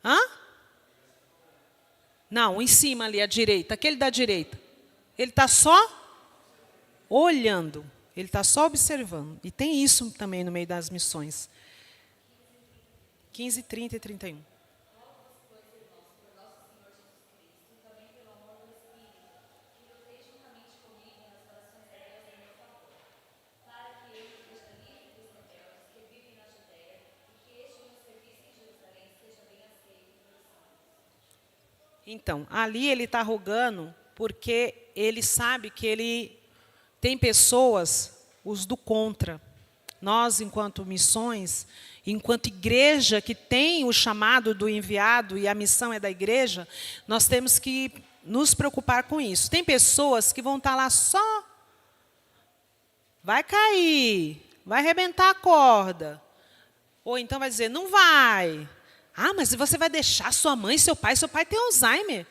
Hã? Não, em cima ali, à direita. Aquele da direita. Ele está só olhando. Ele está só observando. E tem isso também no meio das missões. 15, 30 e 31. Então, ali ele está rogando porque ele sabe que ele tem pessoas, os do contra. Nós, enquanto missões, enquanto igreja que tem o chamado do enviado e a missão é da igreja, nós temos que nos preocupar com isso. Tem pessoas que vão estar lá só, vai cair, vai arrebentar a corda. Ou então vai dizer, não vai. Ah, mas você vai deixar sua mãe, seu pai tem Alzheimer.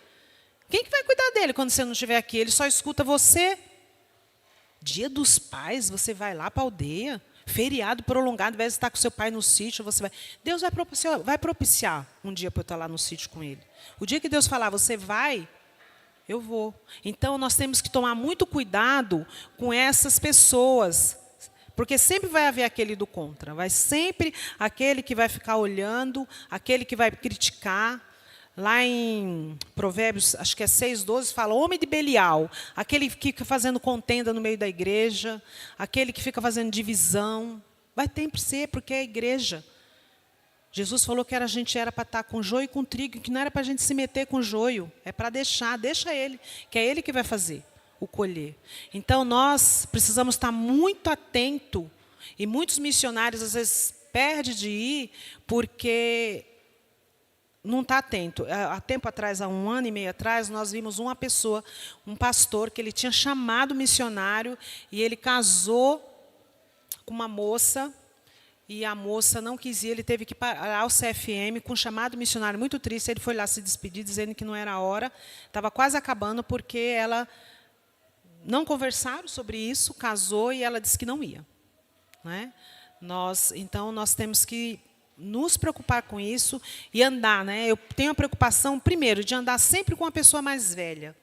Quem que vai cuidar dele quando você não estiver aqui? Ele só escuta você. Dia dos Pais, você vai lá para a aldeia. Feriado prolongado, ao invés de estar com seu pai no sítio, você vai. Deus vai propiciar um dia para eu estar lá no sítio com ele. O dia que Deus falar, você vai, eu vou. Então, nós temos que tomar muito cuidado com essas pessoas. Porque sempre vai haver aquele do contra. Vai sempre aquele que vai ficar olhando, aquele que vai criticar. Lá em Provérbios, acho que é 6:12, fala, homem de Belial, aquele que fica fazendo contenda no meio da igreja, aquele que fica fazendo divisão. Vai sempre ser, porque é a igreja. Jesus falou que a gente era para estar com joio e com trigo, que não era para a gente se meter com joio, é para deixa ele, que é ele que vai fazer o colher. Então, nós precisamos estar muito atentos, e muitos missionários, às vezes, perdem de ir, porque não está atento. Há tempo atrás, há 1 ano e meio atrás, nós vimos uma pessoa, um pastor, que ele tinha chamado missionário, e ele casou com uma moça, e a moça não quis ir, ele teve que parar ao CFM com um chamado missionário muito triste, ele foi lá se despedir, dizendo que não era a hora, estava quase acabando, porque ela não conversaram sobre isso, casou, e ela disse que não ia. Né? Então, nós temos que nos preocupar com isso e andar. Né? Eu tenho a preocupação, primeiro, de andar sempre com uma pessoa mais velha,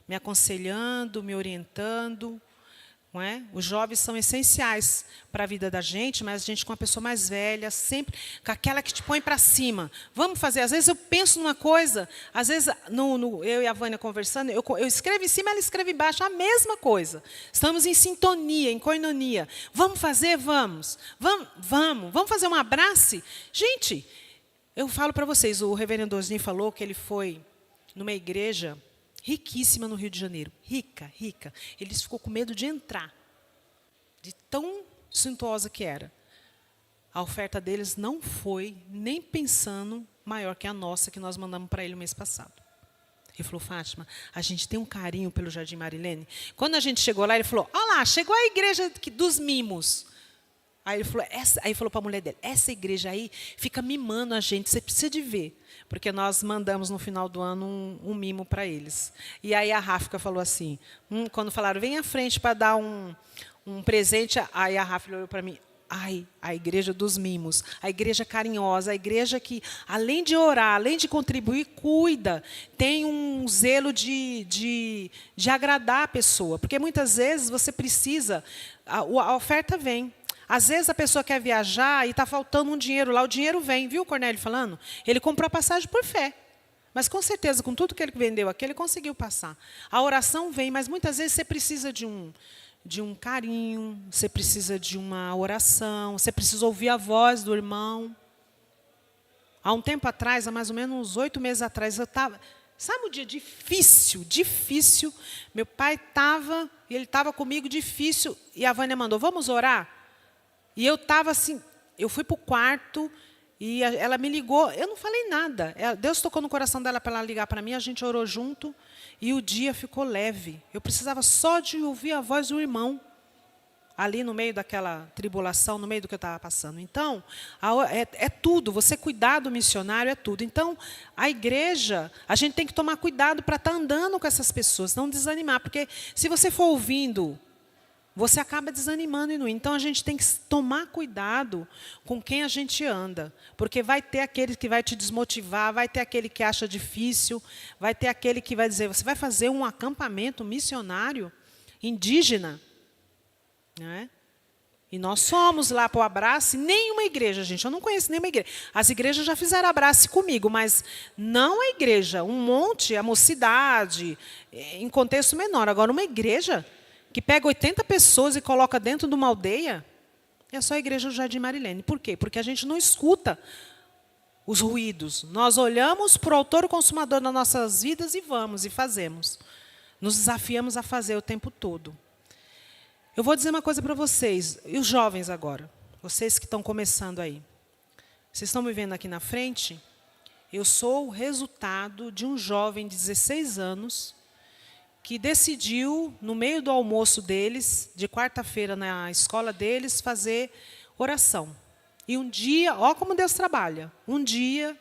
me aconselhando, me orientando. Não é? Os jovens são essenciais para a vida da gente, mas a gente com uma pessoa mais velha, sempre com aquela que te põe para cima. Vamos fazer. Às vezes eu penso numa coisa, às vezes eu e a Vânia conversando, eu escrevo em cima, ela escreve embaixo, a mesma coisa. Estamos em sintonia, em koinonia. Vamos fazer? Vamos. Vamos fazer um abraço? Gente, eu falo para vocês, o reverendo Osni falou que ele foi numa igreja riquíssima no Rio de Janeiro. Rica. Ele ficou com medo de entrar, de tão suntuosa que era. A oferta deles não foi, nem pensando, maior que a nossa, que nós mandamos para ele no mês passado. Ele falou, Fátima, a gente tem um carinho pelo Jardim Marilene. Quando a gente chegou lá, ele falou, olha lá, chegou a igreja dos mimos. Aí ele falou para a mulher dele, essa igreja aí fica mimando a gente, você precisa de ver. Porque nós mandamos no final do ano um mimo para eles. E aí a Ráfica falou assim, quando falaram, vem à frente para dar um presente, aí a Ráfica olhou para mim, ai, a igreja dos mimos, a igreja carinhosa, a igreja que, além de orar, além de contribuir, cuida, tem um zelo de agradar a pessoa. Porque muitas vezes você precisa, a oferta vem. Às vezes a pessoa quer viajar e está faltando um dinheiro lá, o dinheiro vem, viu o Cornélio falando? Ele comprou a passagem por fé. Mas com certeza, com tudo que ele vendeu aqui, ele conseguiu passar. A oração vem, mas muitas vezes você precisa de um carinho, você precisa de uma oração, você precisa ouvir a voz do irmão. Há um tempo atrás, há mais ou menos uns 8 meses atrás, eu estava... Sabe um dia difícil? Meu pai estava, e ele estava comigo, difícil, e a Vânia mandou, vamos orar? E eu estava assim, eu fui para o quarto e ela me ligou, eu não falei nada. Deus tocou no coração dela para ela ligar para mim, a gente orou junto e o dia ficou leve. Eu precisava só de ouvir a voz do irmão, ali no meio daquela tribulação, no meio do que eu estava passando. Então, é tudo, você cuidar do missionário é tudo. Então, a igreja, a gente tem que tomar cuidado para estar andando com essas pessoas, não desanimar, porque se você for ouvindo, você acaba desanimando e não. Então, a gente tem que tomar cuidado com quem a gente anda. Porque vai ter aquele que vai te desmotivar, vai ter aquele que acha difícil, vai ter aquele que vai dizer, você vai fazer um acampamento missionário indígena? Não é? E nós somos lá para o abraço, nenhuma igreja, gente, eu não conheço nenhuma igreja. As igrejas já fizeram abraço comigo, mas não a igreja, um monte, a mocidade, em contexto menor. Agora, uma igreja que pega 80 pessoas e coloca dentro de uma aldeia, é só a igreja do Jardim Marilene. Por quê? Porque a gente não escuta os ruídos. Nós olhamos para o autor e consumador das nossas vidas e vamos, e fazemos. Nos desafiamos a fazer o tempo todo. Eu vou dizer uma coisa para vocês, e os jovens agora, vocês que estão começando aí. Vocês estão me vendo aqui na frente? Eu sou o resultado de um jovem de 16 anos que decidiu, no meio do almoço deles, de quarta-feira na escola deles, fazer oração. E um dia, ó como Deus trabalha, um dia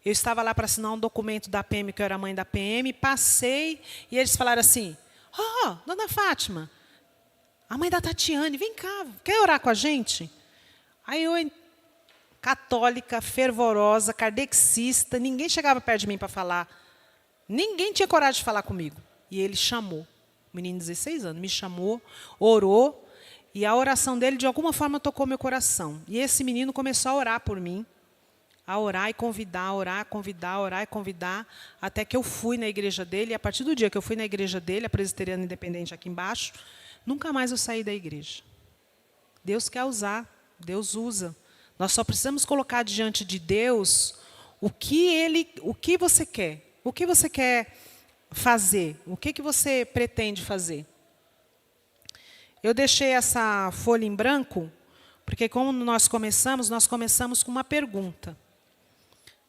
eu estava lá para assinar um documento da PM, que eu era mãe da PM, passei, e eles falaram assim, dona Fátima, a mãe da Tatiane, vem cá, quer orar com a gente? Aí eu, católica, fervorosa, kardecista, ninguém chegava perto de mim para falar, ninguém tinha coragem de falar comigo. E ele chamou, o menino de 16 anos, me chamou, orou, e a oração dele, de alguma forma, tocou meu coração. E esse menino começou a orar por mim, a orar e convidar, a orar, convidar, orar e convidar, até que eu fui na igreja dele, e a partir do dia que eu fui na igreja dele, a Presbiteriana Independente aqui embaixo, nunca mais eu saí da igreja. Deus quer usar, Deus usa. Nós só precisamos colocar diante de Deus o que você quer. O que você quer fazer? O que você pretende fazer? Eu deixei essa folha em branco, porque como nós começamos com uma pergunta.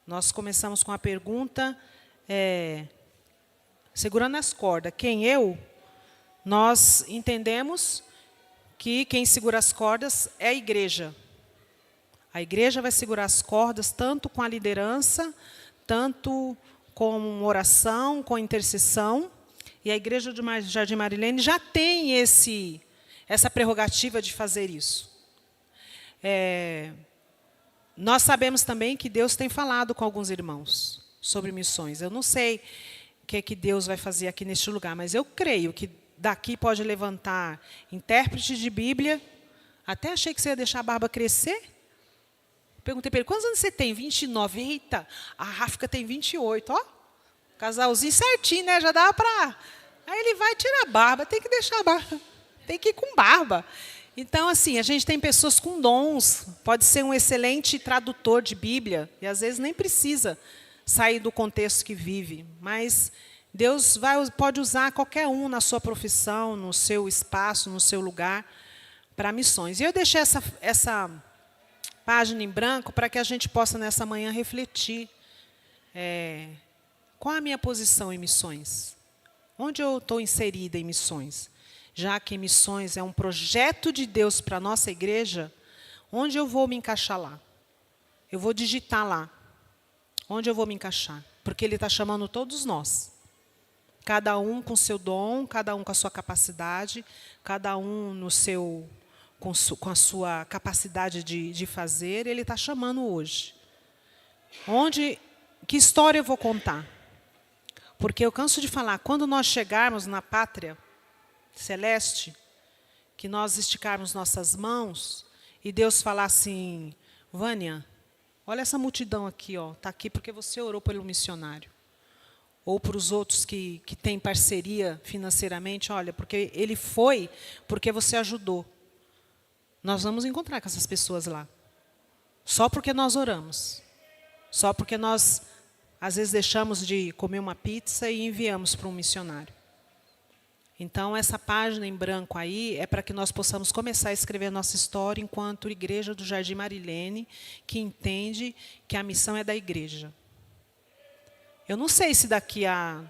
Nós começamos com a pergunta, segurando as cordas. Quem eu? Nós entendemos que quem segura as cordas é a igreja. A igreja vai segurar as cordas tanto com a liderança, tanto com oração, com intercessão. E a igreja de Jardim Marilene já tem essa prerrogativa de fazer isso. Nós sabemos também que Deus tem falado com alguns irmãos sobre missões. Eu não sei o que Deus vai fazer aqui neste lugar, mas eu creio que daqui pode levantar intérprete de Bíblia. Até achei que você ia deixar a barba crescer. Perguntei para ele, quantos anos você tem? 29. Eita, a Ráfica tem 28. Ó, casalzinho certinho, né? Já dá para... Aí ele vai tirar a barba, tem que deixar a barba. Tem que ir com barba. Então, assim, a gente tem pessoas com dons. Pode ser um excelente tradutor de Bíblia, e às vezes nem precisa sair do contexto que vive. Mas Deus pode usar qualquer um na sua profissão, no seu espaço, no seu lugar, para missões. E eu deixei essa página em branco para que a gente possa, nessa manhã, refletir. Qual a minha posição em missões? Onde eu estou inserida em missões? Já que missões é um projeto de Deus para a nossa igreja, onde eu vou me encaixar lá? Eu vou digitar lá. Onde eu vou me encaixar? Porque Ele está chamando todos nós. Cada um com seu dom, cada um com a sua capacidade, cada um com a sua capacidade de fazer, Ele está chamando hoje. Que história eu vou contar? Porque eu canso de falar, quando nós chegarmos na pátria celeste, que nós esticarmos nossas mãos e Deus falar assim, Vânia, olha essa multidão aqui, está aqui porque você orou pelo missionário. Ou para os outros que têm parceria financeiramente, olha, porque ele foi, porque você ajudou. Nós vamos encontrar com essas pessoas lá. Só porque nós oramos. Só porque nós, às vezes, deixamos de comer uma pizza e enviamos para um missionário. Então, essa página em branco aí é para que nós possamos começar a escrever a nossa história enquanto igreja do Jardim Marilene, que entende que a missão é da igreja. Eu não sei se daqui a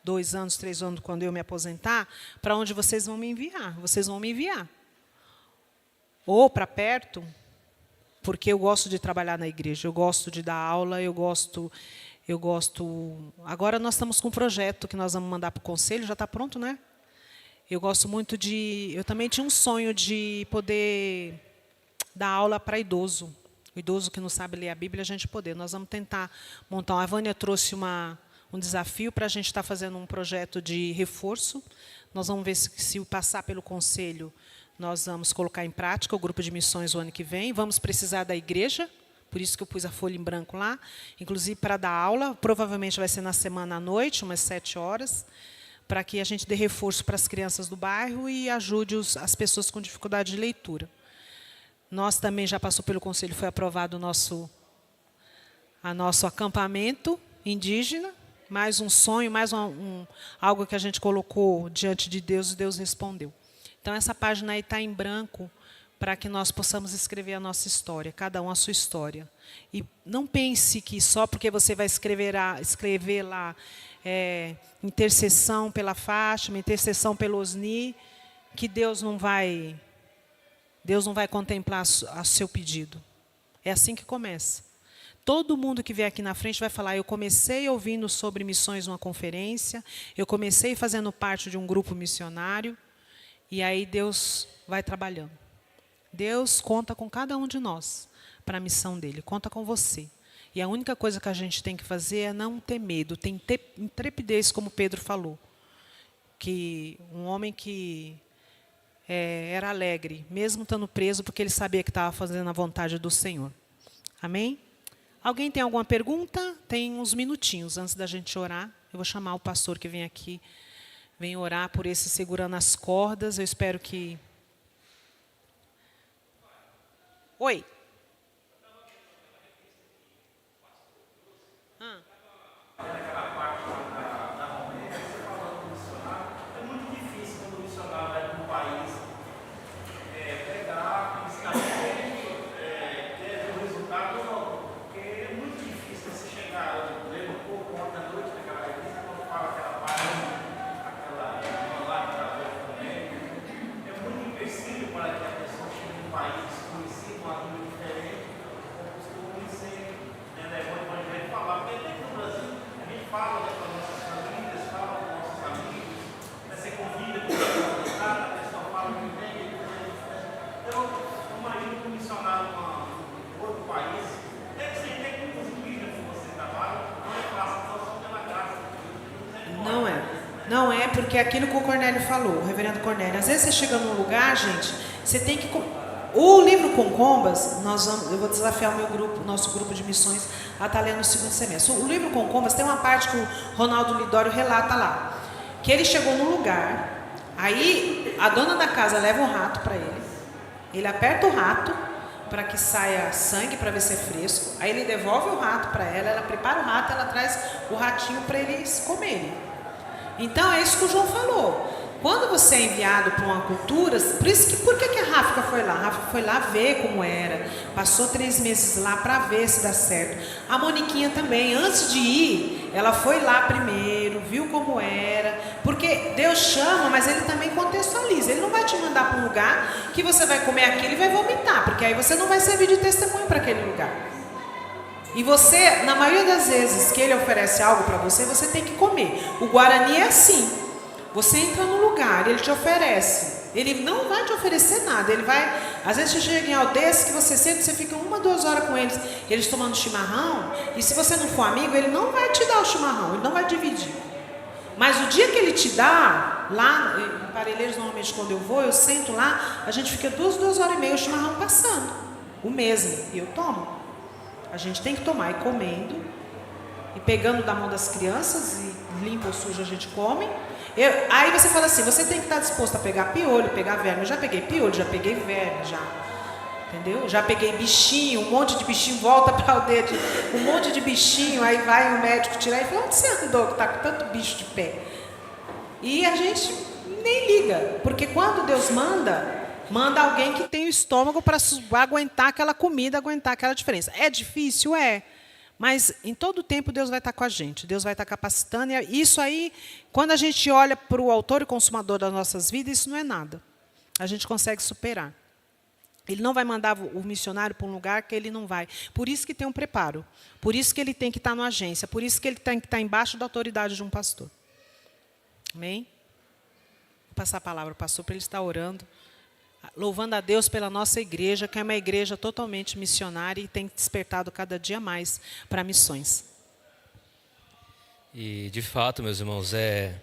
2 anos, 3 anos, quando eu me aposentar, para onde vocês vão me enviar. Vocês vão me enviar. Ou para perto, porque eu gosto de trabalhar na igreja, eu gosto de dar aula, eu gosto... Agora nós estamos com um projeto que nós vamos mandar para o conselho, já está pronto, né? Eu gosto muito de... Eu também tinha um sonho de poder dar aula para idoso. O idoso que não sabe ler a Bíblia, a gente poder. Nós vamos tentar montar... A Vânia trouxe um desafio para a gente estar fazendo um projeto de reforço. Nós vamos ver se passar pelo conselho, nós vamos colocar em prática o grupo de missões o ano que vem. Vamos precisar da igreja. Por isso que eu pus a folha em branco lá, inclusive para dar aula, provavelmente vai ser na semana à noite, umas 7 horas, para que a gente dê reforço para as crianças do bairro e ajude as pessoas com dificuldade de leitura. Nós também já passou pelo conselho, foi aprovado o nosso a nosso acampamento indígena, mais um sonho, mais algo que a gente colocou diante de Deus e Deus respondeu. Então, essa página aí está em branco para que nós possamos escrever a nossa história, cada um a sua história. E não pense que só porque você vai escrever lá intercessão pela Fátima, intercessão pelo Osni, que Deus não vai contemplar o seu pedido. É assim que começa. Todo mundo que vier aqui na frente vai falar, eu comecei ouvindo sobre missões numa conferência, eu comecei fazendo parte de um grupo missionário, e aí Deus vai trabalhando. Deus conta com cada um de nós para a missão dele, conta com você. E a única coisa que a gente tem que fazer é não ter medo, ter intrepidez, como Pedro falou. Que um homem que era alegre, mesmo estando preso, porque ele sabia que estava fazendo a vontade do Senhor. Amém? Alguém tem alguma pergunta? Tem uns minutinhos antes da gente orar. Eu vou chamar o pastor que vem aqui, vem orar por esse segurando as cordas. Eu espero que... Oi. É muito difícil quando o missionário vai para um país pregar, ensinar ter o resultado ou não. Porque é muito difícil você chegar, ler um pouco ontem à noite naquela revista, quando fala aquela página, aquela lá que está também. É muito empecilho para que a pessoa chegue num país desconhecido, uma língua diferente, com costumes, sem levar o evangelho e falar. Porque até que no Brasil a gente fala com as nossas famílias, fala com nossos amigos, você convida para o a pessoa fala que vem, então, imagina que um missionário em outro país, deve ser até que muitas indígenas que você trabalha, não é fácil, então só pela graça. Não é. Não é, porque é aquilo que o Cornélio falou, o reverendo Cornélio. Às vezes você chega num lugar, gente, você tem que... O livro Concombas, eu vou desafiar nosso grupo de missões a estar lendo no segundo semestre. O livro Concombas tem uma parte que o Ronaldo Lidório relata lá, que ele chegou num lugar, aí a dona da casa leva um rato para ele aperta o rato para que saia sangue, para ver se é fresco, aí ele devolve o rato para ela prepara o rato, ela traz o ratinho para eles comerem. Então, é isso que o João falou. Quando você é enviado para uma cultura, por que a Rafa foi lá? A Rafa foi lá ver como era, passou 3 meses lá para ver se dá certo. A Moniquinha também, antes de ir, ela foi lá primeiro, viu como era, porque Deus chama, mas Ele também contextualiza. Ele não vai te mandar para um lugar que você vai comer aquilo e vai vomitar, porque aí você não vai servir de testemunho para aquele lugar. E você, na maioria das vezes que Ele oferece algo para você, você tem que comer. O Guarani é assim. Você entra no lugar, ele te oferece. Ele não vai te oferecer nada. Ele vai... Às vezes você chega em aldeias que você senta, você fica 1, 2 horas com eles tomando chimarrão. E se você não for amigo, ele não vai te dar o chimarrão, ele não vai dividir. Mas o dia que ele te dá, lá em Parelheiros, normalmente quando eu vou, eu sento lá, a gente fica 2 horas e meia o chimarrão passando. O mesmo. E eu tomo. A gente tem que tomar, e comendo, e pegando da mão das crianças, e limpa ou suja a gente come. Aí você fala assim, você tem que estar disposto a pegar piolho, pegar verme. Eu já peguei piolho, já peguei verme, já. Entendeu? Já peguei bichinho, um monte de bichinho, volta para a aldeia, um monte de bichinho, aí vai o médico tirar e fala, onde você andou que está com tanto bicho de pé? E a gente nem liga, porque quando Deus manda alguém que tem o estômago para aguentar aquela comida, aguentar aquela diferença. É difícil? É. Mas em todo tempo Deus vai estar com a gente, Deus vai estar capacitando. E isso aí, quando a gente olha para o autor e consumador das nossas vidas, isso não é nada. A gente consegue superar. Ele não vai mandar o missionário para um lugar que ele não vai. Por isso que tem um preparo. Por isso que ele tem que estar na agência. Por isso que ele tem que estar embaixo da autoridade de um pastor. Amém? Vou passar a palavra ao pastor para ele estar orando. Louvando a Deus pela nossa igreja, que é uma igreja totalmente missionária e tem despertado cada dia mais para missões. E, de fato, meus irmãos, é